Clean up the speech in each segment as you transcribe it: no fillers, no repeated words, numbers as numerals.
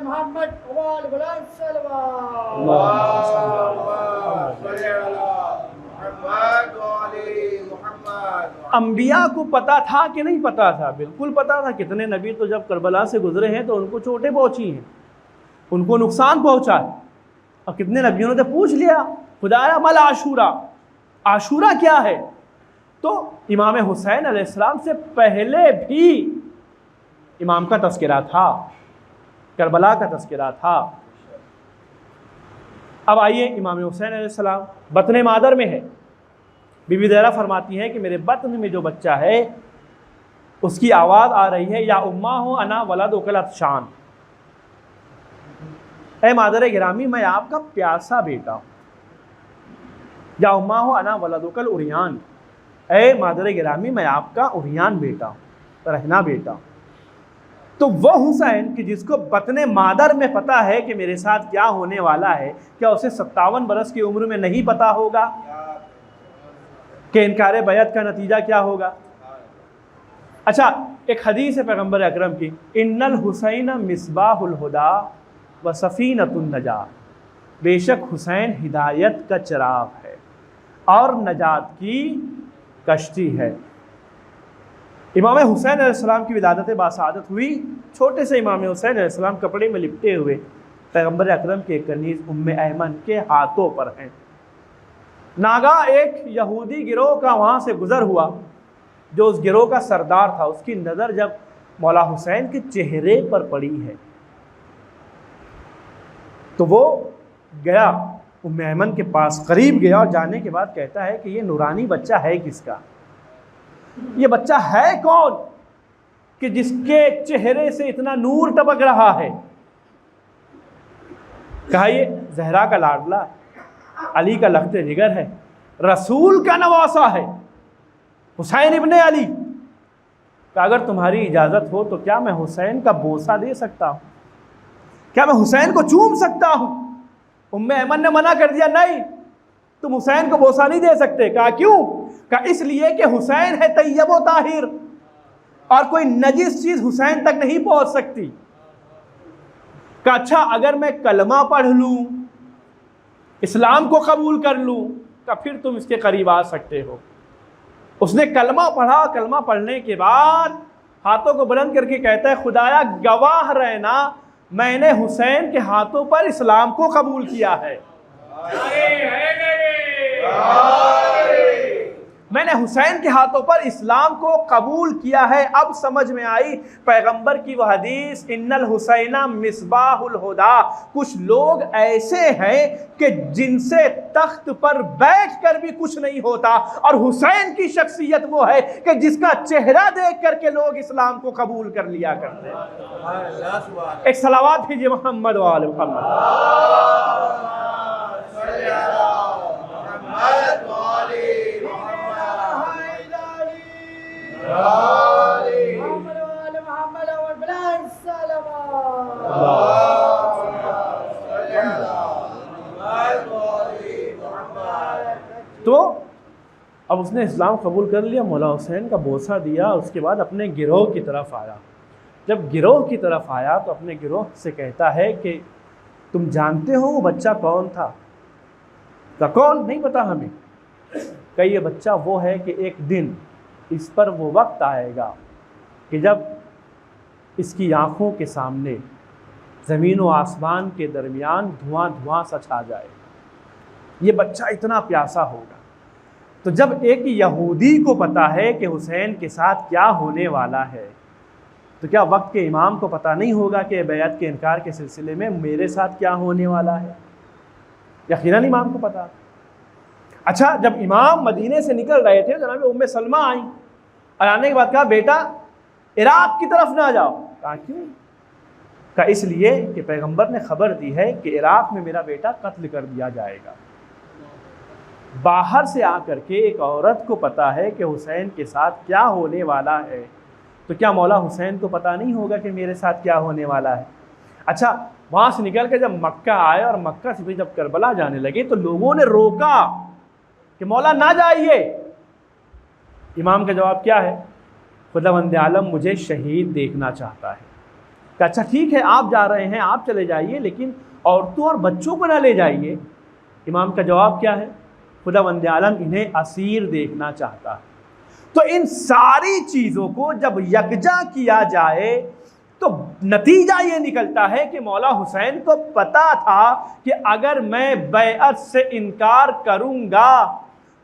मोहम्मद अंबिया को पता था कि नहीं पता था? बिल्कुल पता था। कितने नबी तो जब करबला से गुजरे हैं तो उनको चोटें पहुंची हैं, उनको नुकसान पहुंचा है, और कितने नबियों ने तो पूछ लिया खुदाया मल आशूरा, आशूरा क्या है? तो इमाम हुसैन अलैहिस्सलाम से पहले भी इमाम का तस्करा था, करबला का तस्करा था। अब आइए, इमाम हुसैन अलैहिस्सलाम बतन मादर में है। बीबी ज़हरा फरमाती हैं कि मेरे बतन में जो बच्चा है उसकी आवाज़ आ रही है, या उम्मा हो अना वलद उकल अतशान, ए मादर गिरामी मैं आपका प्यासा बेटा हूँ। या उम्मा हो अना वलद उकल उरियान, ए मादर गिरामी मैं आपका उरियान बेटा हूँ, रहना बेटा हूँ। तो वह हुसैन कि जिसको बतने मादर में पता है कि मेरे साथ क्या होने वाला है, क्या उसे 57 बरस की उम्र में नहीं पता होगा कि इनकार बैत का नतीजा क्या होगा? अच्छा, एक हदीस है पैगंबर अकरम की, इन्नल हुसैन मिसबाहुल हुदा व सफीनतुन नजात, बेशक हुसैन हिदायत का चिराग है और नजात की कश्ती है। इमाम हुसैन अलैहिस्सलाम की विलादत बासादत हुई। छोटे से इमाम हुसैन अलैहिस्सलाम कपड़े में लिपटे हुए पैगंबर अकरम के कनीज़ उम्मे ऐमन के हाथों पर हैं। नागा एक यहूदी गिरोह का वहाँ से गुज़र हुआ, जो उस गिरोह का सरदार था। उसकी नज़र जब मौला हुसैन के चेहरे पर पड़ी है तो वो गया उम्मे ऐमन के पास, करीब गया, और जाने के बाद कहता है कि ये नूरानी बच्चा है किसका? ये बच्चा है कौन कि जिसके चेहरे से इतना नूर टपक रहा है? कहा ये ज़हरा का लाडला, अली का लख्ते जिगर है, रसूल का नवासा है, हुसैन इब्ने अली। कि अगर तुम्हारी इजाज़त हो तो क्या मैं हुसैन का बोसा दे सकता हूँ? क्या मैं हुसैन को चूम सकता हूँ? उम्मे ऐमन ने मना कर दिया, नहीं, तुम हुसैन को बोसा नहीं दे सकते। कहा क्यों? कहा इसलिए कि हुसैन है तैयब व ताहिर, और कोई नजिस चीज़ हुसैन तक नहीं पहुँच सकती। कहा अच्छा, अगर मैं कलमा पढ़ लूँ, इस्लाम को कबूल कर लूँ, तो फिर तुम इसके करीब आ सकते हो। उसने कलमा पढ़ा। कलमा पढ़ने के बाद हाथों को बुलंद करके कहता है, खुदाया गवाह रहना, मैंने हुसैन के हाथों पर इस्लाम को कबूल किया है। मैंने हुसैन के हाथों पर इस्लाम को कबूल किया है। अब समझ में आई पैगंबर की वह हदीस, इन्नल हुसैना मिसबाहुल हुदा। कुछ लोग ऐसे हैं कि जिनसे तख्त पर बैठकर भी कुछ नहीं होता, और हुसैन की शख्सियत वो है कि जिसका चेहरा देख करके लोग इस्लाम को कबूल कर लिया करते हैं। एक सलावत कीजिए मोहम्मद वाले मोहम्मद। तो अब उसने इस्लाम कबूल कर लिया, मौला हुसैन का बोसा दिया, उसके बाद अपने गिरोह की तरफ आया। जब गिरोह की तरफ आया तो अपने गिरोह से कहता है कि तुम जानते हो वो बच्चा कौन था? का कौन? नहीं पता हमें। का ये बच्चा वो है कि एक दिन इस पर वो वक्त आएगा कि जब इसकी आँखों के सामने ज़मीन व आसमान के दरमियान धुआं धुआं सा छा जाए। ये बच्चा इतना प्यासा होगा। तो जब एक यहूदी को पता है कि हुसैन के साथ क्या होने वाला है, तो क्या वक्त के इमाम को पता नहीं होगा कि बैत के इनकार के सिलसिले में मेरे साथ क्या होने वाला है? यकीनन इमाम को पता। अच्छा, जब इमाम मदीने से निकल रहे थे, जनाब उम्मे सलमा आई और आने के बाद कहा, बेटा इराक की तरफ ना जाओ। कहा क्यों? कहा इसलिए कि पैगंबर ने खबर दी है कि इराक में मेरा बेटा कत्ल कर दिया जाएगा। बाहर से आकर के एक औरत को पता है कि हुसैन के साथ क्या होने वाला है, तो क्या मौला हुसैन को पता नहीं होगा कि मेरे साथ क्या होने वाला है? अच्छा, वहाँ से निकल के जब मक्का आए और मक्का से भी जब करबला जाने लगे तो लोगों ने रोका कि मौला ना जाइए। इमाम का जवाब क्या है? खुदावंद आलम मुझे शहीद देखना चाहता है। कि अच्छा ठीक है आप जा रहे हैं, आप चले जाइए, लेकिन औरतों और बच्चों को ना ले जाइए। इमाम का जवाब क्या है? खुदावंद आलम इन्हें असीर देखना चाहता है। तो इन सारी चीज़ों को जब यकजा किया जाए तो नतीजा ये निकलता है कि मौला हुसैन को पता था कि अगर मैं बैअत से इनकार करूंगा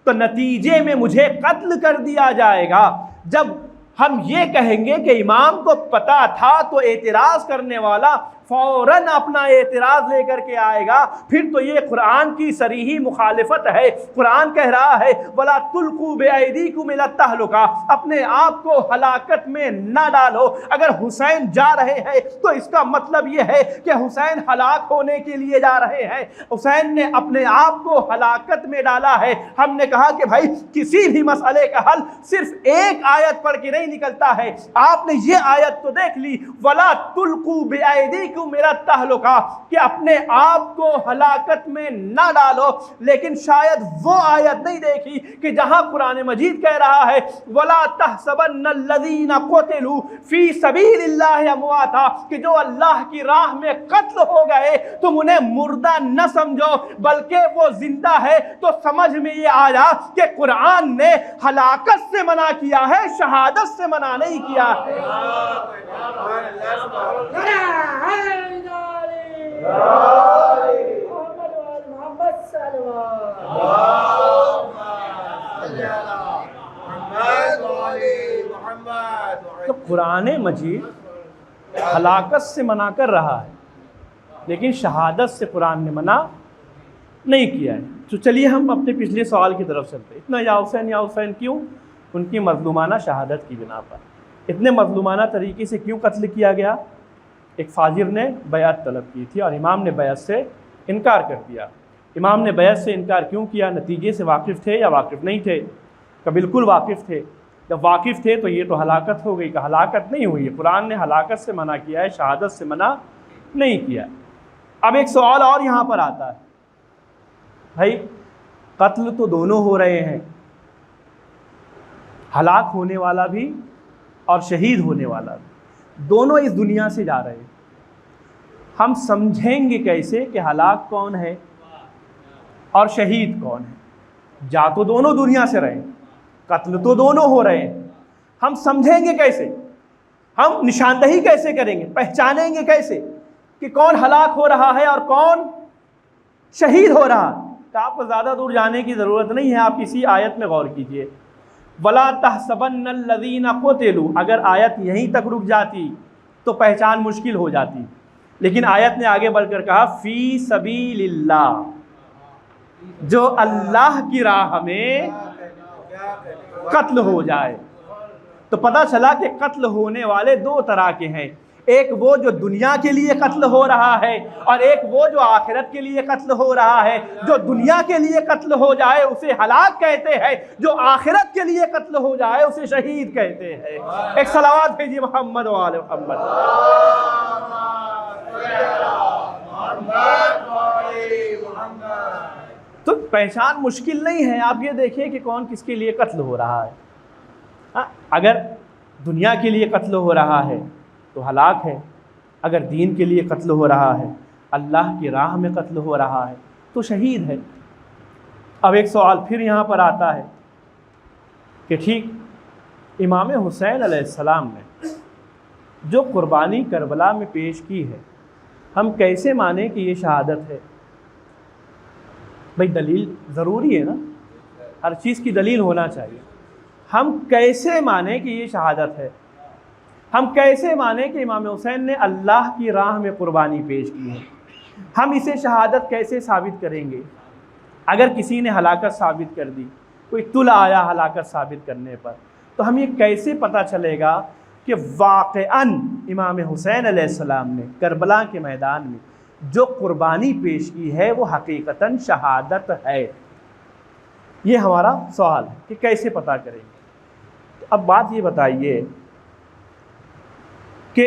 तो नतीजे में मुझे कत्ल कर दिया जाएगा। जब हम ये कहेंगे कि इमाम को पता था, तो एतराज़ करने वाला फौरन अपना एतराज़ लेकर के आएगा। फिर तो ये कुरान की सरीही मुखालिफत है। कुरान कह रहा है वला तुल्कू बिअयदीकुम इला तहलुका, अपने आप को हलाकत में ना डालो। अगर हुसैन जा रहे हैं तो इसका मतलब ये है कि हुसैन हलाक होने के लिए जा रहे हैं। हुसैन ने अपने आप को हलाकत में डाला है। हमने कहा कि भाई किसी भी मसले का हल सिर्फ एक आयत पढ़ के नहीं निकलता है। आपने ये आयत तो देख ली, वला तुल्कू बिअयदीकुम मेरा तहलुका, कि अपने आप को हलाकत में ना डालो। लेकिन शायद वो आयत नहीं देखी कि जहां कुरान मजीद कह रहा है वला तहसबन्नल्लज़ीना क़ुतिलू फी सबीलिल्लाहि अमवाता, कि जो अल्लाह की राह में कत्ल हो गए तुम उन्हें मुर्दा न समझो बल्कि वो जिंदा है। तो समझ में ये आया कि कुरान ने हलाकत से मना किया है, शहादत से मना नहीं किया है। तो कुरान मजीद हलाकत से मना कर रहा है, लेकिन शहादत से कुरान ने मना नहीं किया है। तो चलिए हम अपने पिछले सवाल की तरफ चलते हैं। इतना या हुसैन क्यों? उनकी मज़लूमाना शहादत की बिना पर। इतने मज़लूमाना तरीके से क्यों कत्ल किया गया? एक फाजिर ने बैअत तलब की थी और इमाम ने बैअत से इनकार कर दिया। इमाम ने बैअत से इनकार क्यों किया? नतीजे से वाकिफ़ थे या वाकिफ़ नहीं थे? का बिल्कुल वाकिफ़ थे। जब वाकिफ़ थे तो ये तो हलाकत हो गई। का हलाकत नहीं हुई है। कुरान ने हलाकत से मना किया है, शहादत से मना नहीं किया। अब एक सवाल और यहाँ पर आता है, भाई कत्ल तो दोनों हो रहे हैं, हलाक होने वाला भी और शहीद होने वाला भी, दोनों इस दुनिया से जा रहे हैं। हम समझेंगे कैसे कि हलाक कौन है और शहीद कौन है? जा तो दोनों दुनिया से रहे, कत्ल तो दोनों हो रहे हैं। हम समझेंगे कैसे? हम निशानदही कैसे करेंगे? पहचानेंगे कैसे कि कौन हलाक हो रहा है और कौन शहीद हो रहा है? तो आपको ज़्यादा दूर जाने की ज़रूरत नहीं है। आप इसी आयत में गौर कीजिए, वला तहसबन्नल्लज़ीना क़ुतिलू। अगर आयत यहीं तक रुक जाती तो पहचान मुश्किल हो जाती, लेकिन आयत ने आगे बढ़कर कहा फ़ी सबीलिल्लाह, जो अल्लाह की राह में कत्ल हो जाए। तो पता चला कि कत्ल होने वाले दो तरह के हैं, एक वो जो दुनिया के लिए कत्ल हो रहा है और एक वो जो आखिरत के लिए कत्ल हो रहा है। जो दुनिया के लिए कत्ल हो जाए उसे हलाक कहते हैं, जो आखिरत के लिए कत्ल हो जाए उसे शहीद कहते हैं। एक सलावत भेजिए मोहम्मद व आले मोहम्मद। तो पहचान मुश्किल नहीं है। आप ये देखिए कि कौन किसके लिए कत्ल हो रहा है। अगर दुनिया के लिए कत्ल हो रहा है तो हलाक है, अगर दीन के लिए कत्ल हो रहा है, अल्लाह की राह में कत्ल हो रहा है, तो शहीद है। अब एक सवाल फिर यहाँ पर आता है कि ठीक इमाम हुसैन अलैहिस्सलाम ने जो कुर्बानी करबला में पेश की है, हम कैसे माने कि ये शहादत है? भाई दलील ज़रूरी है ना, हर चीज़ की दलील होना चाहिए। हम कैसे माने कि ये शहादत है? हम कैसे माने कि इमाम हुसैन ने अल्लाह की राह में कुर्बानी पेश की है? हम इसे शहादत कैसे साबित करेंगे? अगर किसी ने हलाकत साबित कर दी, कोई तुल आया हलाकत साबित करने पर, तो हम ये कैसे पता चलेगा कि वाक़अन इमाम हुसैन अलैहिस्सलाम ने करबला के मैदान में जो कुर्बानी पेश की है वो हकीकतन शहादत है? ये हमारा सवाल है कि कैसे पता करेंगे। तो अब बात ये बताइए कि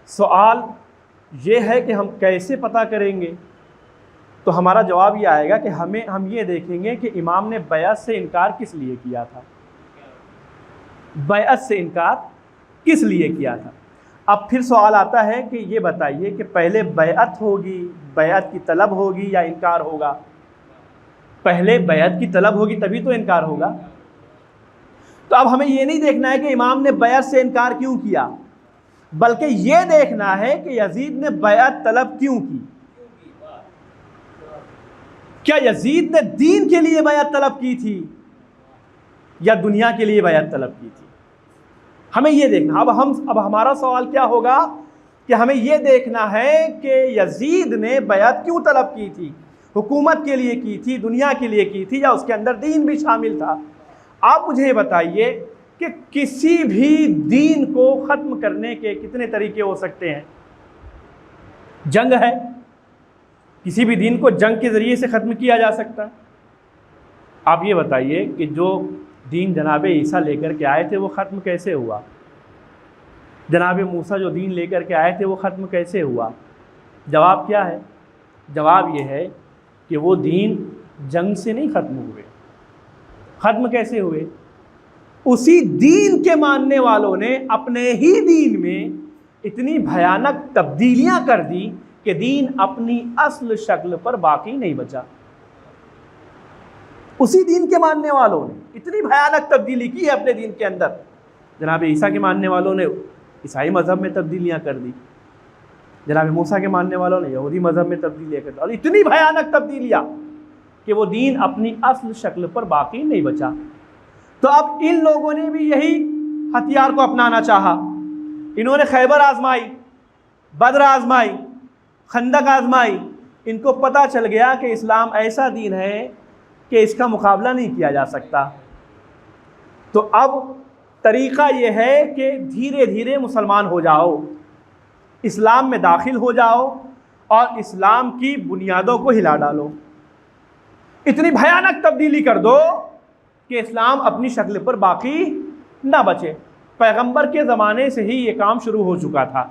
सवाल ये है कि हम कैसे पता करेंगे, तो हमारा जवाब ये आएगा कि हम ये देखेंगे कि इमाम ने बैअत से इनकार किस लिए किया था। बैअत से इनकार किस लिए किया था? अब फिर सवाल आता है कि ये बताइए कि पहले बैअत होगी, बैअत की तलब होगी या इनकार होगा? पहले बैअत की तलब होगी तभी तो इनकार होगा। तो अब हमें ये नहीं देखना है कि इमाम ने बैअत से इनकार क्यों किया, बल्कि ये देखना है कि यजीद ने बैअत तलब क्यों की। क्या यजीद ने दीन के लिए बैअत तलब की थी या दुनिया के लिए बैअत तलब की थी? हमें ये देखना। अब हमारा सवाल क्या होगा कि हमें ये देखना है कि यजीद ने बैअत क्यों तलब की थी, हुकूमत के लिए की थी, दुनिया के लिए की थी, या उसके अंदर दीन भी शामिल था। आप मुझे ये बताइए कि किसी भी दीन को ख़त्म करने के कितने तरीके हो सकते हैं? जंग है, किसी भी दीन को जंग के ज़रिए से ख़त्म किया जा सकता है। आप ये बताइए कि जो दीन जनाब ईसा लेकर के आए थे वो ख़त्म कैसे हुआ? जनाब मूसा जो दीन लेकर के आए थे वो ख़त्म कैसे हुआ? जवाब क्या है? जवाब ये है कि वो दीन जंग से नहीं ख़त्म हुए। ख़त्म कैसे हुए? उसी दीन के मानने वालों ने अपने ही दीन में इतनी भयानक तब्दीलियां कर दी कि दीन अपनी असल शक्ल पर बाकी नहीं बचा। उसी दीन के मानने वालों ने इतनी भयानक तब्दीली की है अपने दीन के अंदर। जनाब ईसा के मानने वालों ने ईसाई मज़हब में तब्दीलियां कर दी, जनाब मूसा के मानने वालों ने यहूदी मज़हब में तब्दीलियां कर दी, और इतनी भयानक तब्दीलियां कि वो दीन अपनी असल शक्ल पर बाकी नहीं बचा। तो अब इन लोगों ने भी यही हथियार को अपनाना चाहा। इन्होंने खैबर आजमाई, बद्र आजमाई, खंदक आजमाई। इनको पता चल गया कि इस्लाम ऐसा दीन है कि इसका मुकाबला नहीं किया जा सकता। तो अब तरीक़ा ये है कि धीरे धीरे मुसलमान हो जाओ, इस्लाम में दाखिल हो जाओ और इस्लाम की बुनियादों को हिला डालो। इतनी भयानक तब्दीली कर दो कि इस्लाम अपनी शक्ल पर बाकी ना बचे। पैगंबर के ज़माने से ही ये काम शुरू हो चुका था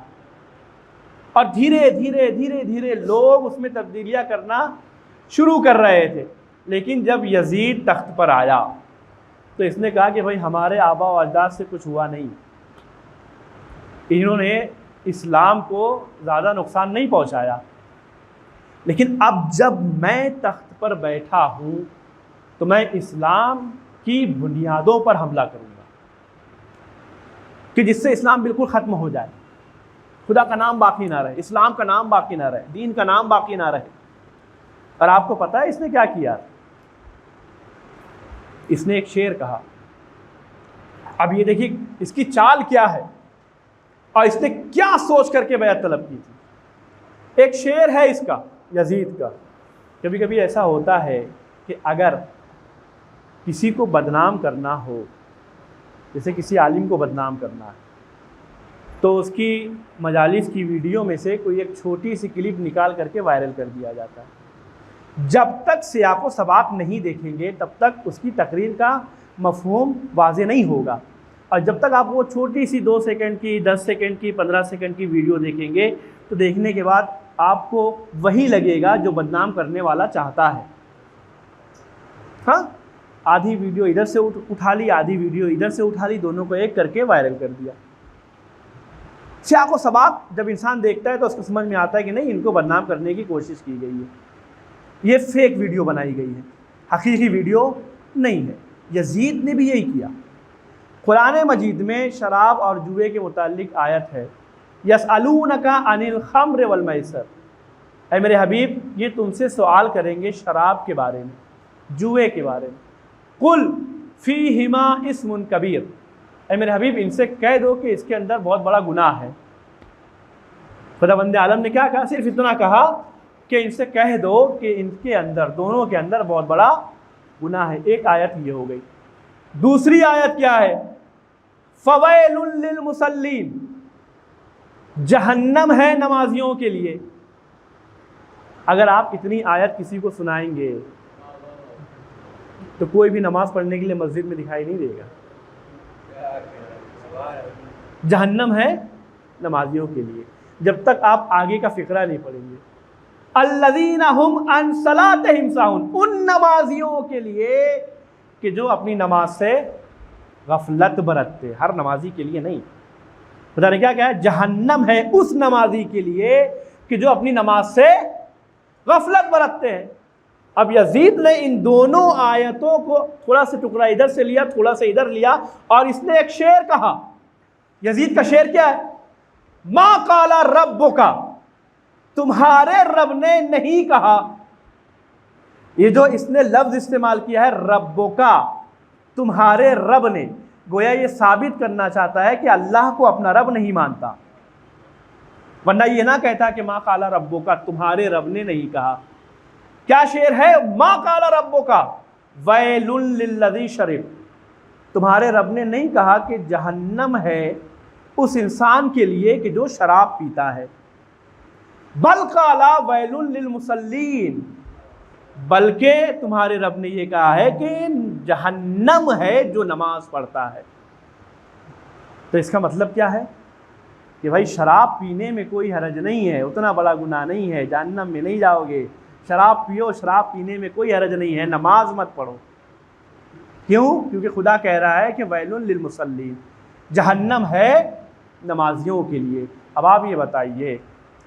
और धीरे धीरे धीरे धीरे लोग उसमें तब्दीलियां करना शुरू कर रहे थे। लेकिन जब यजीद तख्त पर आया तो इसने कहा कि भाई हमारे आबा व अजदाद से कुछ हुआ नहीं, इन्होंने इस्लाम को ज़्यादा नुकसान नहीं पहुंचाया, लेकिन अब जब मैं तख्त पर बैठा हूँ तो मैं इस्लाम की बुनियादों पर हमला करूँगा कि जिससे इस्लाम बिल्कुल ख़त्म हो जाए, खुदा का नाम बाकी ना रहे, इस्लाम का नाम बाकी ना रहे, दीन का नाम बाकी ना रहे। और आपको पता है इसने क्या किया? इसने एक शेर कहा। अब ये देखिए इसकी चाल क्या है और इसने क्या सोच करके बैअत तलब की थी। एक शेर है इसका, यजीद का। कभी कभी ऐसा होता है कि अगर किसी को बदनाम करना हो, जैसे किसी आलिम को बदनाम करना है, तो उसकी मजालिस की वीडियो में से कोई एक छोटी सी क्लिप निकाल करके वायरल कर दिया जाता है। जब तक सियाक़ो सबाक़ नहीं देखेंगे तब तक उसकी तकरीर का मफ़हूम वाज़ेह नहीं होगा। और जब तक आप वो छोटी सी 2 सेकंड की, 10 सेकंड की, 15 सेकंड की वीडियो देखेंगे तो देखने के बाद आपको वही लगेगा जो बदनाम करने वाला चाहता है। हाँ, आधी वीडियो इधर से उठा ली, आधी वीडियो इधर से उठा ली, दोनों को एक करके वायरल कर दिया। सियाक़ो सबाक़ जब इंसान देखता है तो उसको समझ में आता है कि नहीं, इनको बदनाम करने की कोशिश की गई है, ये फेक वीडियो बनाई गई है, हकीकी वीडियो नहीं है। यजीद ने भी यही किया। कुरान मजीद में शराब और जुए के मुतालिक आयत है, यसअलूनका अनिल खम्र वल मैसर। ऐ मेरे हबीब, ये तुमसे सवाल करेंगे शराब के बारे में, जुए के बारे में। कुल फ़ीहिमा इस्मुन कबीर। ऐ मेरे हबीब, इनसे कह दो कि इसके अंदर बहुत बड़ा गुनाह है। खुदावंद आलम ने क्या कहा? सिर्फ इतना कहा कि इनसे कह दो कि इनके अंदर, दोनों के अंदर बहुत बड़ा गुनाह है। एक आयत ये हो गई। दूसरी आयत क्या है? फ़वैलुल लिल मुसल्लीन, जहन्नम है नमाजियों के लिए। अगर आप इतनी आयत किसी को सुनाएंगे तो कोई भी नमाज पढ़ने के लिए मस्जिद में दिखाई नहीं देगा। जहन्नम है नमाजियों के लिए, जब तक आप आगे का फिक्रा नहीं पढ़ेंगे। अल्लज़ीना हुम अन सलातिहिम साहुन, उन नमाजियों के लिए कि जो अपनी नमाज से गफलत बरतते, हर नमाजी के लिए नहीं। खुदा ने क्या कहा? जहन्नम है उस नमाजी के लिए कि जो अपनी नमाज से गफलत बरतते हैं। अब यजीद ने इन दोनों आयतों को थोड़ा सा टुकड़ा इधर से लिया, थोड़ा सा इधर लिया, और इसने एक शेर कहा। यजीद का शेर क्या है? मा काला रब्बुका, तुम्हारे रब ने नहीं कहा। ये जो इसने लफ्ज इस्तेमाल किया है रब्बुका, तुम्हारे रब ने, गोया ये साबित करना चाहता है कि अल्लाह को अपना रब नहीं मानता, वरना ये ना कहता कि मा काला रब्बुका, तुम्हारे रब ने नहीं कहा। क्या शेर है? मा काला रब्बुका वैलुल लिल्लज़ी शरिब, तुम्हारे रब ने नहीं कहा कि जहन्नम है उस इंसान के लिए कि जो शराब पीता है। बल काला वैलुल लिल मुसल्लीन, बल्कि तुम्हारे रब ने यह कहा है कि जहन्नम है जो नमाज पढ़ता है। तो इसका मतलब क्या है कि भाई शराब पीने में कोई हरज नहीं है, उतना बड़ा गुनाह नहीं है, जहन्नम में नहीं जाओगे। शराब पियो, शराब पीने में कोई हरज नहीं है, नमाज मत पढ़ो। क्यों? क्योंकि खुदा कह रहा है कि वैलुन लिल मुसल्लीन, जहन्नम है नमाजियों के लिए। अब आप ये बताइए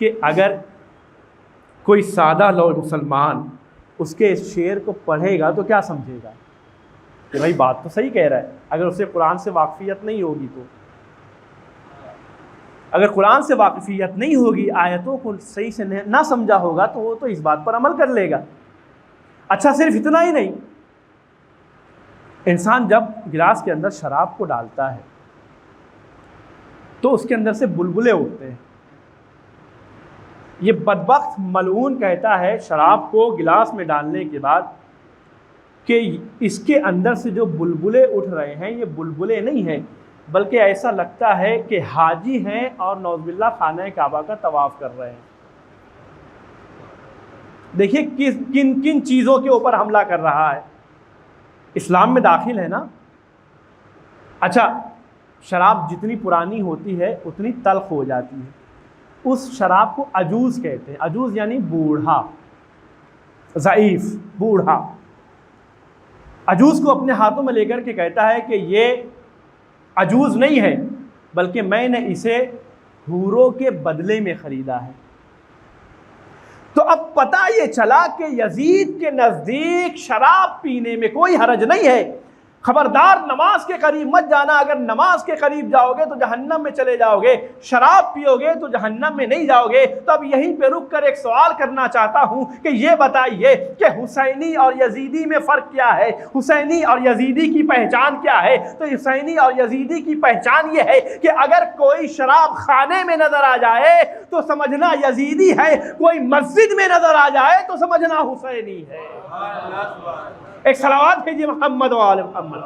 कि अगर कोई सादा लोग मुसलमान उसके इस शेर को पढ़ेगा तो क्या समझेगा कि भाई बात तो सही कह रहा है। अगर उसे कुरान से वाकफियत नहीं होगी तो, अगर कुरान से वाकफियत नहीं होगी, आयतों को सही से ना समझा होगा, तो वो तो इस बात पर अमल कर लेगा। अच्छा, सिर्फ इतना ही नहीं, इंसान जब गिलास के अंदर शराब को डालता है तो उसके अंदर से बुलबुले उठते हैं। ये बदबख्त मलऊन कहता है शराब को गिलास में डालने के बाद कि इसके अंदर से जो बुलबुले उठ रहे हैं ये बुलबुले नहीं हैं, बल्कि ऐसा लगता है कि हाजी हैं और नौज़बिल्लाह खाना काबा का तवाफ़ कर रहे हैं। देखिए किन किन चीज़ों के ऊपर हमला कर रहा है। इस्लाम में दाखिल है ना। अच्छा, शराब जितनी पुरानी होती है उतनी तल्ख हो जाती है। उस शराब को अजूज़ कहते हैं। अजूज़ यानी बूढ़ा, ज़ईफ़, बूढ़ा। अजूज़ को अपने हाथों में लेकर के कहता है कि ये अजूज़ नहीं है, बल्कि मैंने इसे हूरों के बदले में ख़रीदा है। तो अब पता ये चला कि यजीद के नज़दीक शराब पीने में कोई हरज नहीं है। खबरदार, नमाज के करीब मत जाना। अगर नमाज के करीब जाओगे तो जहन्नम में चले जाओगे, शराब पियोगे तो जहन्नम में नहीं जाओगे। तो अब यहीं पे रुक कर एक सवाल करना चाहता हूं कि ये बताइए कि हुसैनी और यजीदी में फ़र्क क्या है? हुसैनी और यजीदी की पहचान क्या है? तो हुसैनी और यजीदी की पहचान ये है कि अगर कोई शराब खाने में नज़र आ जाए तो समझना यजीदी है, कोई मस्जिद में नज़र आ जाए तो समझना हुसैनी है। एक सलावत भेजिए मोहम्मद वाले मोहम्मद।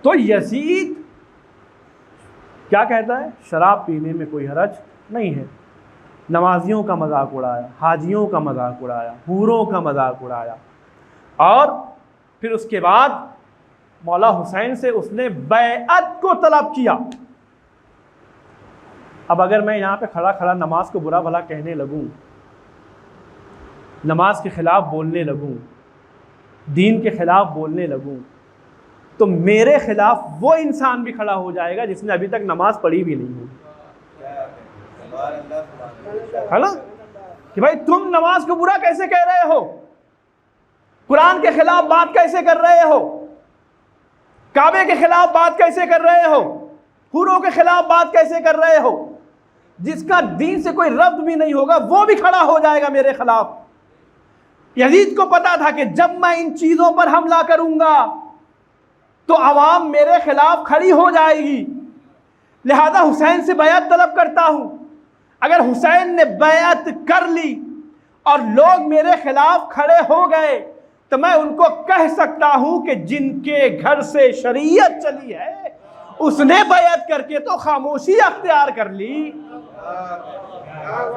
तो यजीद क्या कहता है? शराब पीने में कोई हरज नहीं है। नमाजियों का मजाक उड़ाया, हाजियों का मजाक उड़ाया, हूरों का मजाक उड़ाया, और फिर उसके बाद मौला हुसैन से उसने बैअत को तलब किया। अब अगर मैं यहाँ पे खड़ा खड़ा नमाज को बुरा भला कहने लगूँ, नमाज के ख़िलाफ़ बोलने लगूँ, दीन के ख़िलाफ़ बोलने लगूँ, तो मेरे ख़िलाफ़ वो इंसान भी खड़ा हो जाएगा जिसने अभी तक नमाज पढ़ी भी नहीं हो, है ना? कि भाई तुम नमाज को बुरा कैसे कह रहे हो, कुरान के खिलाफ बात कैसे कर रहे हो, काबे के खिलाफ बात कैसे कर रहे हो, हुरों के खिलाफ बात कैसे कर रहे हो। जिसका दीन से कोई रब्त भी नहीं होगा वो भी खड़ा हो जाएगा मेरे खिलाफ। यजीद को पता था कि जब मैं इन चीजों पर हमला करूंगा तो अवाम मेरे खिलाफ खड़ी हो जाएगी, लिहाजा हुसैन से बैअत तलब करता हूं। अगर हुसैन ने बैअत कर ली और लोग मेरे खिलाफ खड़े हो गए तो मैं उनको कह सकता हूं कि जिनके घर से शरीयत चली है उसने बैअत करके तो खामोशी अख्तियार कर ली,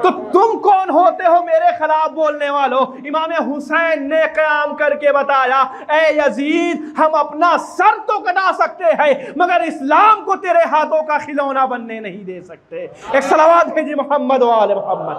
तो तुम कौन होते हो मेरे खिलाफ बोलने वालों? इमाम हुसैन ने क़याम करके बताया, ए यजीद, हम अपना सर तो कटा सकते हैं मगर इस्लाम को तेरे हाथों का खिलौना बनने नहीं दे सकते। एक सलावत भेजी मोहम्मद वाले मोहम्मद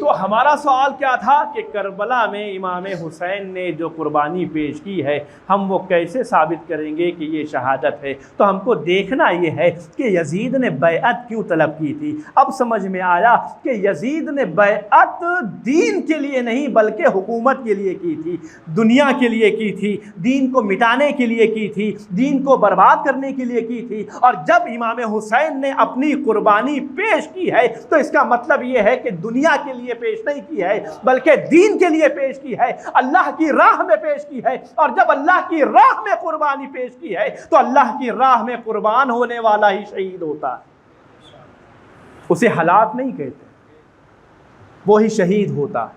तो हमारा सवाल क्या था कि करबला में इमाम हुसैन ने जो कुर्बानी पेश की है हम वो कैसे साबित करेंगे कि ये शहादत है? तो हमको देखना ये है कि यजीद ने बैअत क्यों तलब की थी। अब समझ में आया कि यजीद ने बैअत दीन के लिए नहीं बल्कि हुकूमत के लिए की थी, दुनिया के लिए की थी, दीन को मिटाने के लिए की थी, दीन को बर्बाद करने के लिए की थी। और जब इमाम हुसैन ने अपनी कुर्बानी पेश की है तो इसका मतलब ये है कि दुनिया के लिए पेश नहीं की है बल्कि दीन के लिए पेश की है, अल्लाह की राह में पेश की है। और जब अल्लाह की राह में कुर्बानी पेश की है तो अल्लाह की राह में कुर्बान होने वाला ही शहीद होता है, उसे हलाक नहीं कहते, वो ही शहीद होता है।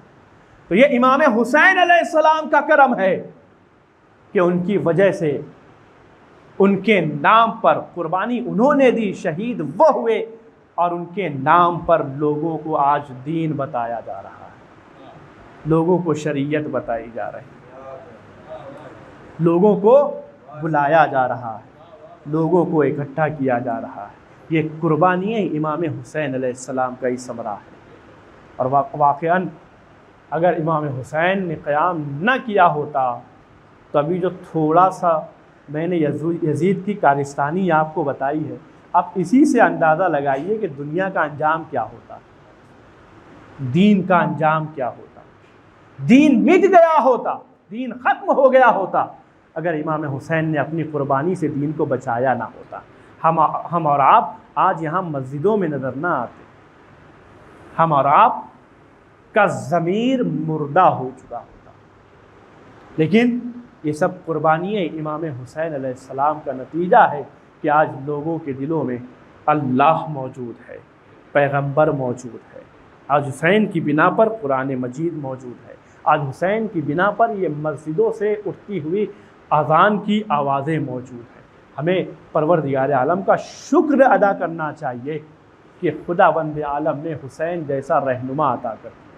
तो ये इमाम हुसैन अलैहिस्सलाम का करम है कि उनकी वजह से उनके नाम पर कुर्बानी उन्होंने दी, शहीद वो हुए और उनके नाम पर लोगों को आज दीन बताया जा रहा है, लोगों को शरीयत बताई जा रही है, लोगों को बुलाया जा रहा है, लोगों को इकट्ठा किया जा रहा है। ये कुर्बानी इमाम हुसैन अलैहिस्सलाम का ही समरा है। और वाक़अन अगर इमाम हुसैन ने क़याम न किया होता तो अभी जो थोड़ा सा मैंने यजीद की कारस्तानी आपको बताई है, आप इसी से अंदाज़ा लगाइए कि दुनिया का अंजाम क्या होता, दीन का अंजाम क्या होता। दीन मिट गया होता, दीन ख़त्म हो गया होता अगर इमाम हुसैन ने अपनी कुर्बानी से दीन को बचाया ना होता। हम और आप आज यहाँ मस्जिदों में नज़र ना आते, हम और आप का ज़मीर मुर्दा हो चुका होता। लेकिन ये सब कुर्बानी इमाम हुसैन अलैहिस्सलाम का नतीजा है कि आज लोगों के दिलों में अल्लाह मौजूद है, पैगंबर मौजूद है। आज हुसैन की बिना पर कुरान मजीद मौजूद है। आज हुसैन की बिना पर ये मस्जिदों से उठती हुई अज़ान की आवाज़ें मौजूद हैं। हमें परवरदिगार आलम का शुक्र अदा करना चाहिए कि खुदावंद आलम ने हुसैन जैसा रहनुमा अता कर दिया,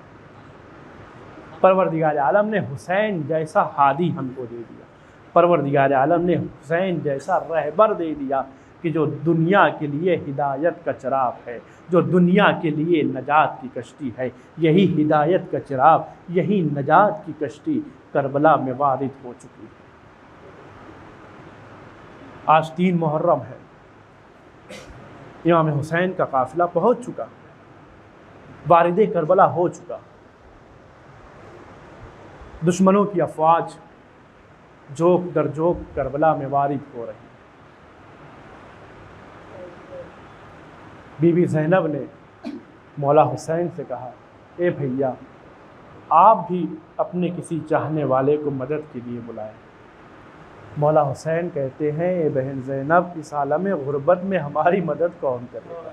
परवरदिगार आलम ने हुसैन जैसा हादी हमको दे दिया, परवरदिगार आलम ने हुसैन जैसा रहबर दे दिया कि जो दुनिया के लिए हिदायत का चिराग है, जो दुनिया के लिए नजात की कश्ती है। यही हिदायत का चिराग, यही नजात की कश्ती करबला में वारिद हो चुकी है। आज 3 मुहर्रम है, इमाम हुसैन का काफ़िला पहुँच चुका, वारिद करबला हो चुका। दुश्मनों की अफवाज जोक दर जोक करबला में वारिद हो रही। बीबी ज़ैनब ने मौला हुसैन से कहा, ए भैया आप भी अपने किसी चाहने वाले को मदद के लिए बुलाएं। मौला हुसैन कहते हैं, ए बहन ज़ैनब, इस आलम गुरबत में हमारी मदद कौन करेगा?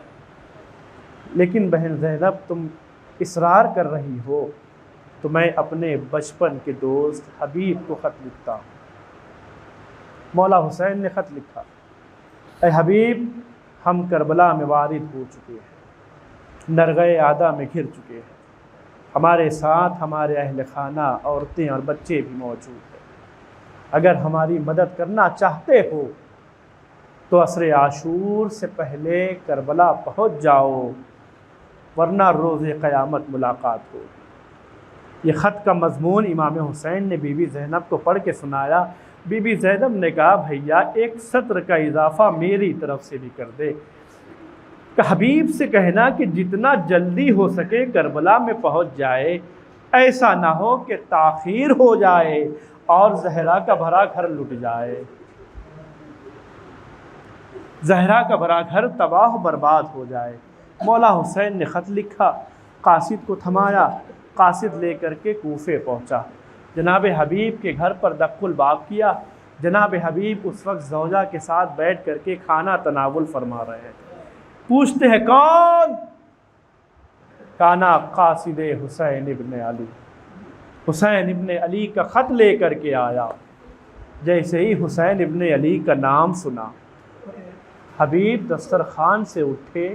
लेकिन बहन ज़ैनब तुम इसरार कर रही हो तो मैं अपने बचपन के दोस्त हबीब को ख़त लिखता हूँ। मौला हुसैन ने ख़त लिखा, ए हबीब, हम करबला में वारिद हो चुके हैं, नरग़े आदा में घिर चुके हैं, हमारे साथ हमारे अहल खाना, औरतें और बच्चे भी मौजूद हैं। अगर हमारी मदद करना चाहते हो तो असर आशूर से पहले करबला पहुँच जाओ, वरना रोज़े क़यामत मुलाकात होगी। ये ख़त का मज़मून इमाम हुसैन ने बीबी ज़ैनब को पढ़ के सुनाया। बीबी ज़ैनब ने कहा, भैया एक सत्र का इजाफ़ा मेरी तरफ़ से भी कर दे। हबीब से कहना कि जितना जल्दी हो सके करबला में पहुंच जाए, ऐसा ना हो कि ताख़ीर हो जाए और जहरा का भरा घर लुट जाए। जहरा का भरा घर तबाह बर्बाद हो जाए। मौला हुसैन ने ख़त लिखा, कासिद को थमाया, कासिद लेकर के कूफे पहुँचा। जनाब हबीब के घर पर दख्खुल बाब किया। जनाब हबीब उस वक्त ज़ौजा के साथ बैठ कर के खाना तनावुल फरमा रहे हैं। पूछते हैं कौन? काना कासिद हुसैन इब्न अली, हुसैन इब्न अली का ख़त लेकर के आया। जैसे ही हुसैन इब्न अली का नाम सुना, हबीब दस्तरखान से उठे,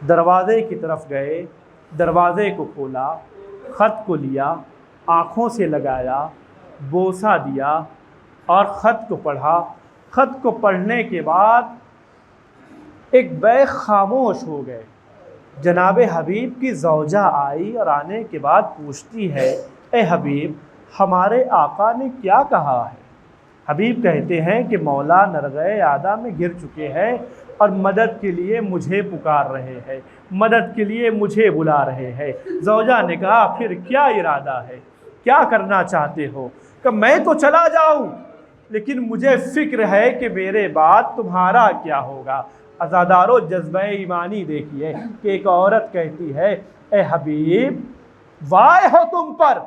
दरवाज़े की तरफ गए, दरवाज़े को खोला, ख़त को लिया, आँखों से लगाया, बोसा दिया और ख़त को पढ़ा। ख़त को पढ़ने के बाद एक बैग खामोश हो गए। जनाब हबीब की ज़ौजा आई और आने के बाद पूछती है, ए हबीब, हमारे आका ने क्या कहा है? हबीब कहते हैं कि मौला नरग़े आदा में गिर चुके हैं और मदद के लिए मुझे पुकार रहे हैं, मदद के लिए मुझे बुला रहे हैं। ज़ौजा ने कहा, फिर क्या इरादा है, क्या करना चाहते हो? कि मैं तो चला जाऊं, लेकिन मुझे फ़िक्र है कि मेरे बाद तुम्हारा क्या होगा। अज़ादारो जज्बा ईमानी देखिए कि एक औरत कहती है, ए हबीब, वाय हो तुम पर,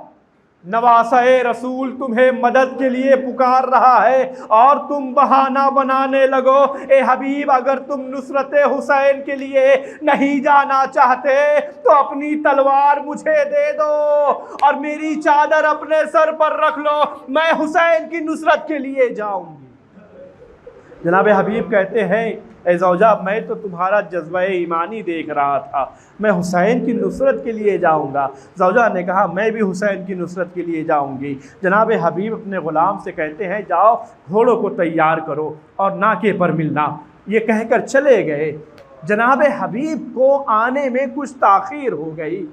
नवासा-ए रसूल तुम्हें मदद के लिए पुकार रहा है और तुम बहाना बनाने लगो। ए हबीब, अगर तुम नुसरत हुसैन के लिए नहीं जाना चाहते तो अपनी तलवार मुझे दे दो और मेरी चादर अपने सर पर रख लो, मैं हुसैन की नुसरत के लिए जाऊंगी। जनाब हबीब कहते हैं, ए ज़ौजा, मैं तो तुम्हारा जज्बा ईमानी देख रहा था, मैं हुसैन की नुसरत के लिए जाऊंगा। ज़ौजा ने कहा, मैं भी हुसैन की नुसरत के लिए जाऊंगी। जनाब हबीब अपने ग़ुलाम से कहते हैं, जाओ घोड़ों को तैयार करो और नाके पर मिलना। ये कहकर चले गए। जनाब हबीब को आने में कुछ ताख़ीर हो गई।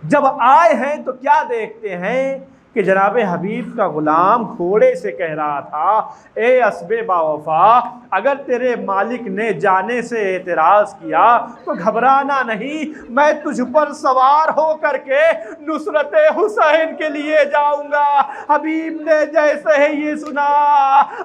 जब आए हैं तो क्या देखते हैं कि जनाब हबीब का ग़ुलाम घोड़े से कह रहा था, ए अस्बे बावफ़ा, अगर तेरे मालिक ने जाने से एतराज़ किया तो घबराना नहीं, मैं तुझ पर सवार हो करके नुसरत हुसैन के लिए जाऊंगा। हबीब ने जैसे ही ये सुना,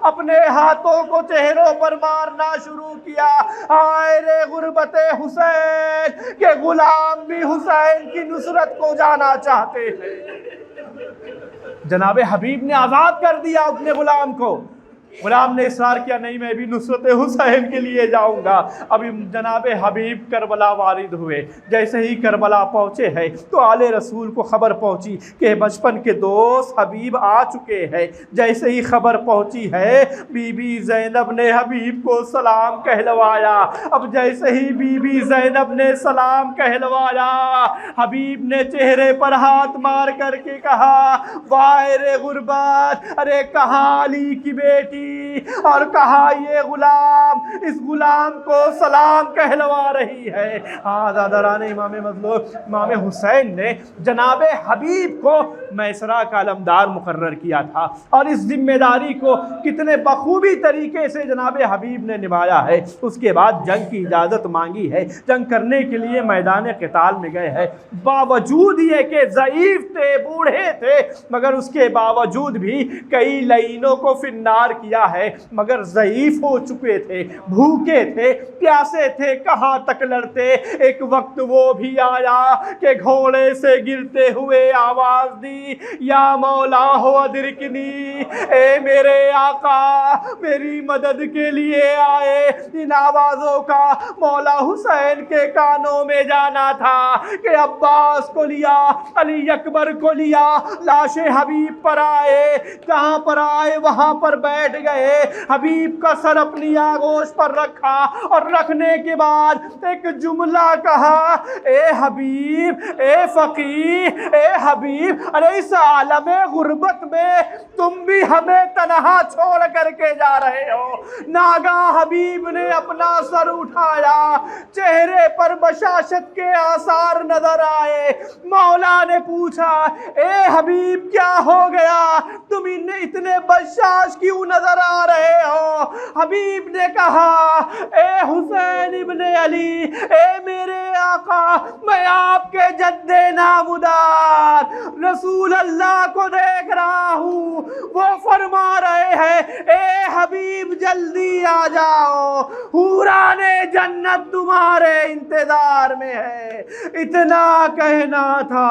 अपने हाथों को चेहरों पर मारना शुरू किया। हाय रे गुरबत हुसैन के ग़ुलाम भी हुसैन की नुसरत को जाना चाहते हैं। जनाब हबीब ने आज़ाद कर दिया अपने ग़ुलाम को। ग़ुलाम ने इसरार किया, नहीं, मैं भी नुसरत हुसैन के लिए जाऊंगा। अभी जनाब हबीब करबला वारिद हुए। जैसे ही करबला पहुँचे हैं तो आले रसूल को ख़बर पहुँची कि बचपन के दोस्त हबीब आ चुके हैं। जैसे ही खबर पहुँची है, बीबी ज़ैनब ने हबीब को सलाम कहलवाया। अब जैसे ही बीबी ज़ैनब ने सलाम कहलवाया, हबीब ने चेहरे पर हाथ मार करके कहा, वाह रे गुरबत, अरे कहाँ अली की बेटी और कहा ये गुलाम, इस गुलाम को सलाम कहलवा रही है। हाँ दादारान इमाम मज़लूम इमाम हुसैन ने जनाब हबीब को मैसरा का अलमदार मुकर्रर किया था और इस जिम्मेदारी को कितने बखूबी तरीके से जनाब हबीब ने निभाया है। उसके बाद जंग की इजाज़त मांगी है, जंग करने के लिए मैदान क़िताल में गए हैं। बावजूद ये कि ज़ईफ़ थे, बूढ़े थे, मगर उसके बावजूद भी कई लाइनों को फिन्नार किया है, मगर ज़ईफ़ हो चुके थे, भूखे थे, प्यासे थे, कहाँ तक लड़ते। एक वक्त वो भी आया कि घोड़े से गिरते हुए आवाज़ दी, या मौला हो अदरिकनी, ए मेरे आका मेरी मदद के लिए आए। इन आवाज़ों का मौला हुसैन के कानों में जाना था कि अब्बास को लिया, अली अकबर को लिया, लाशे हबीब पर आए। कहाँ पर आए? वहाँ पर बैठ गए, हबीब का सर अपनी आगोश पर रखा और रखने के बाद एक जुमला कहा, ए हबीब, ए फ़कीह, ए हबीब, अरे इस आलम गुर्बत में तुम भी हमें तन्हा छोड़ करके जा रहे हो। नागा हबीब ने अपना सर उठाया, चेहरे पर बशाशत के आसार नजर आए। मौला ने पूछा, ए हबीब क्या हो गया, तुम इतने बशाश क्यों नजर आ रहे हो? हबीब ने कहा, ए हुसैन इब्ने अली, ए मेरे आका, मैं आपके जद्दे नामुदार रसूल अल्लाह को देख रहा हूँ। वो फरमा रहे हैं, ए हबीब जल्दी आ जाओ, हूराने जन्नत तुम्हारे इंतजार में है। इतना कहना था,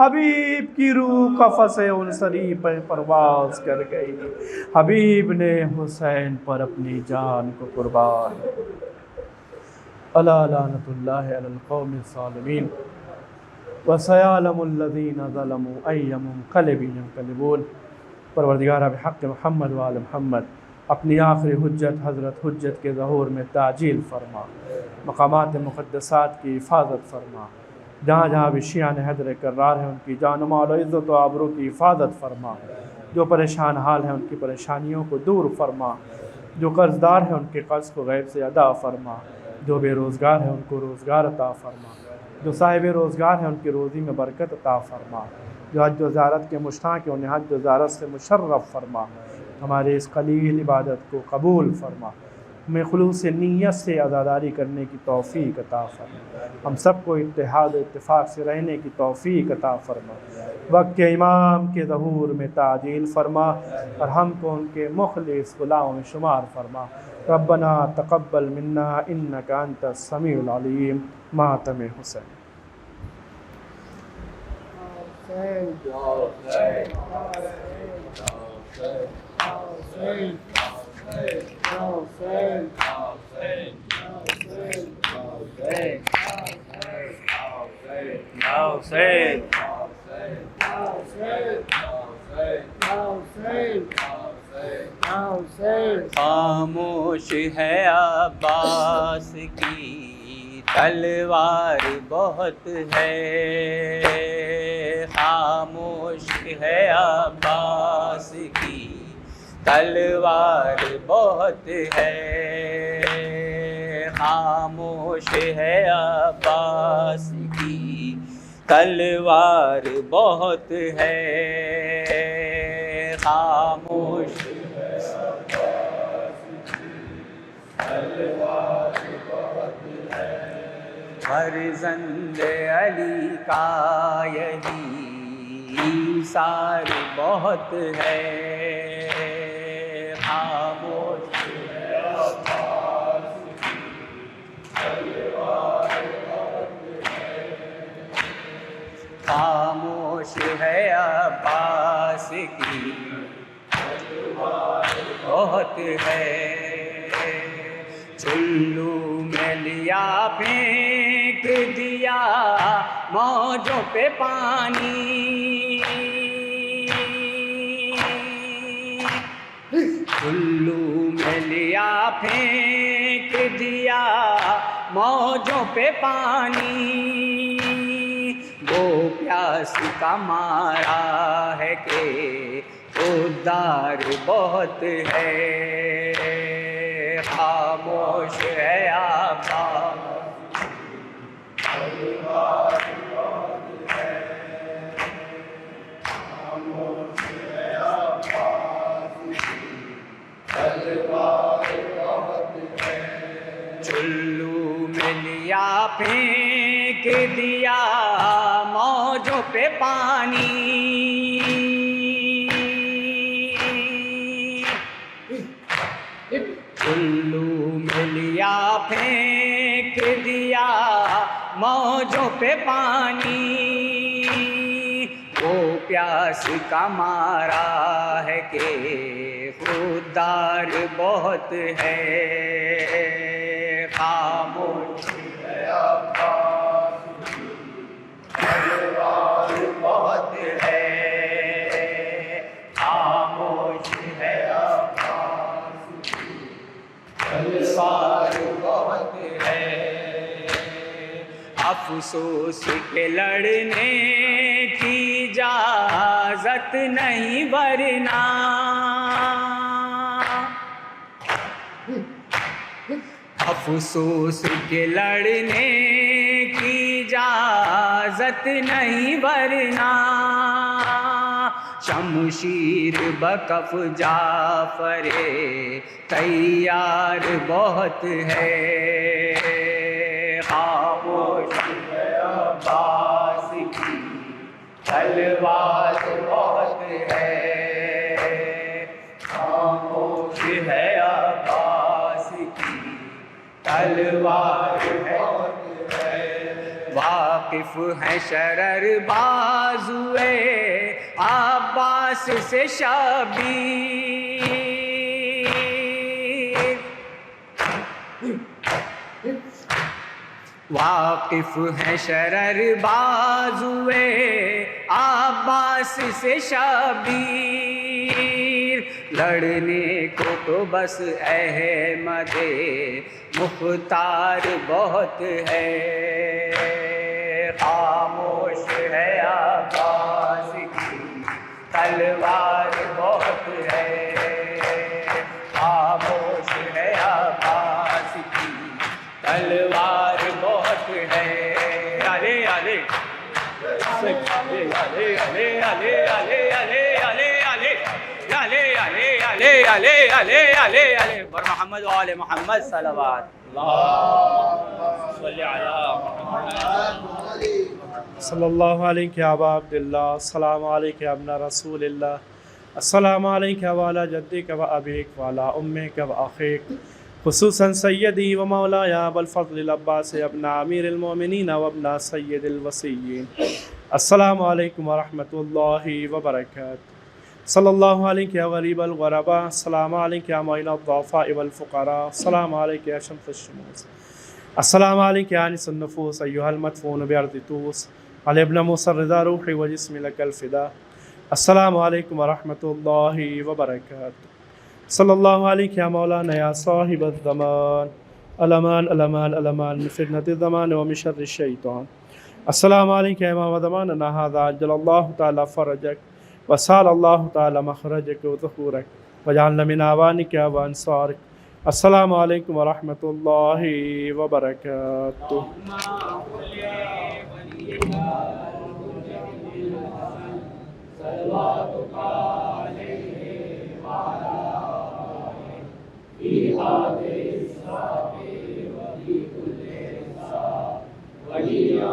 हबीब की रूह कफ़स उनसरी पर परवाज कर गई। हबीब ने हुसैन पर अपनी जान को कुर्बान। अला लानतुल्लाहि अलल कौमिज़ ज़ालिमीन व सयअलमुल लज़ीना ज़लमू अय्युम मुन्क़लिबिन यन्क़लिबून। परवरदिगार बिहक़्क़ि मुहम्मद व आले मुहम्मद, अपनी आखिरी हुज्जत हज़रत हुज्जत के ज़हूर में ताजील फरमा, मक़ामात मुक़द्दसात की हिफाजत फरमा। जहाँ जहाँ भी शियान हैदर कर्रार हैं उनकी जान माल और इज़्ज़त व आबरू की हिफाजत फरमा। जो परेशान हाल हैं उनकी परेशानियों को दूर फरमा। जो कर्ज़दार हैं उनके कर्ज़ को गैब से अदा फरमा। जो बेरोज़गार हैं उनको रोज़गार अता फरमा। जो साहिब रोज़गार हैं उनकी रोज़ी में बरकत अता फरमा। जो हज व ज़ियारत के मुश्ताक़ हैं उन्हें हज व ज़ियारत से मुशर्रफ़ फरमा। हमारे इस क़लील इबादत को कबूल फरमा। हमें खुलूस नीयत से अज़ादारी करने की तौफ़ीक़ अता फरमा। हम सबको इत्तेहाद व इत्तिफ़ाक़ से रहने की तौफ़ीक़ अता फरमा। वक्त इमाम के ज़हूर में ताजील फरमा और हमको उनके मुख़लिस ग़ुलामों में शुमार फरमा। रब्बना तक़ब्बल मिन्ना इन्नका अंतस समीउल अलीम। मातम हुसैन। खामोश है अब्बास की तलवार बहुत है, खामोश है अब्बास की तलवार बहुत है, खामोश है अब्बास की तलवार बहुत है, खामोश फर्जंद अली का यही सार बहुत है, खामोश खामोश है अब्बास की बहुत है, चुल्लू में लिया फेंक दिया मौजों पे पानी, चुल्लू में लिया फेंक दिया मौजों पे पानी, वो प्यास का मारा है कि उद्धार बहुत है, खामोश है आका चुल्लू में लिया फेंक दिया मौजों पे पानी, चुल्लू में लिया फेंक दिया मौजों पे पानी, वो प्यास का मारा है कि खुदार बहुत है, खामोश है अब्बास तलवार बहुत है, खामोश है अब्बास तलवार बहुत है, अफसोस के लड़ने की इजाज़त नहीं वरना अफसोस के लड़ने की इजाज़त नहीं वरना शमशीर बकफ जाफरे तैयार बहुत है। खामोश है अब्बास की तलवार बहुत है। खामोश है अब्बास की तलवार बहुत है। वाकिफ है शरर बाजुए अब्बास से शबीर। वाकिफ है शरर बाजुए अब्बास से शबीर। लड़ने को तो बस अहमदे मुख्तार बहुत है। खामोश है अब्बास की तलवार बहुत है। खामोश है अब्बास की तलवार बहुत है। अरे अरे अले अले अले अले अले अले अले अले अले अले अले अले अले अले अले बर मोहम्मद वाले मोहम्मद सल्लल्लाहु सल्लल्लाहु अलैहि अबा अब्दुल्लाह अस्सलामु अलैका या इब्न रसूलिल्लाह अस्सलामु अलैका व अला जद्दिका व अबीक व अला उम्मिका व अखीक खुसूसन सय्यदी व मौलाया अबुल फज़ल अब्बास इब्न अमीरुल मोमिनीन व इब्न सय्यदिल वसीय्यीन अस्सलामु अलैकुम व रहमतुल्लाहि व बरकातुहू। सल्लल्लाहु अलैहि या गरीबल गुरबा अस्सलामु अलैका या मुइनद दुअफा वल फुक़रा अस्सलामु अलैका या शम्सुश शुमूस अस्सलामु अलैका या अनिसन नुफूस अय्युहल मदफून बिअर्दि तूस अल इब्न मुसर्रिदा रूही व जिस्मी लकल फ़िदा अस्सलामु अलैकुम व रहमतुल्लाहि व बरकातुहू। सल्लल्लाहु अलैहि या मौलाना या साहिबज़ ज़मान अलमान अलमान अलमान मिन फ़ितनतिज़ ज़मान व मिन शर्रिश शैतान। अस्सलामु अलैका या इमाम ज़मानना हाज़ा अज्जलल्लाहु तआला फ़रजक व सअलल्लाहु तआला मख़रजक व ज़ुहूरक व जअलना मिन आवानिका व अंसारिक। अस्सलामु अलैकुम व रहमतुल्लाहि व बरकातुहू। वलिया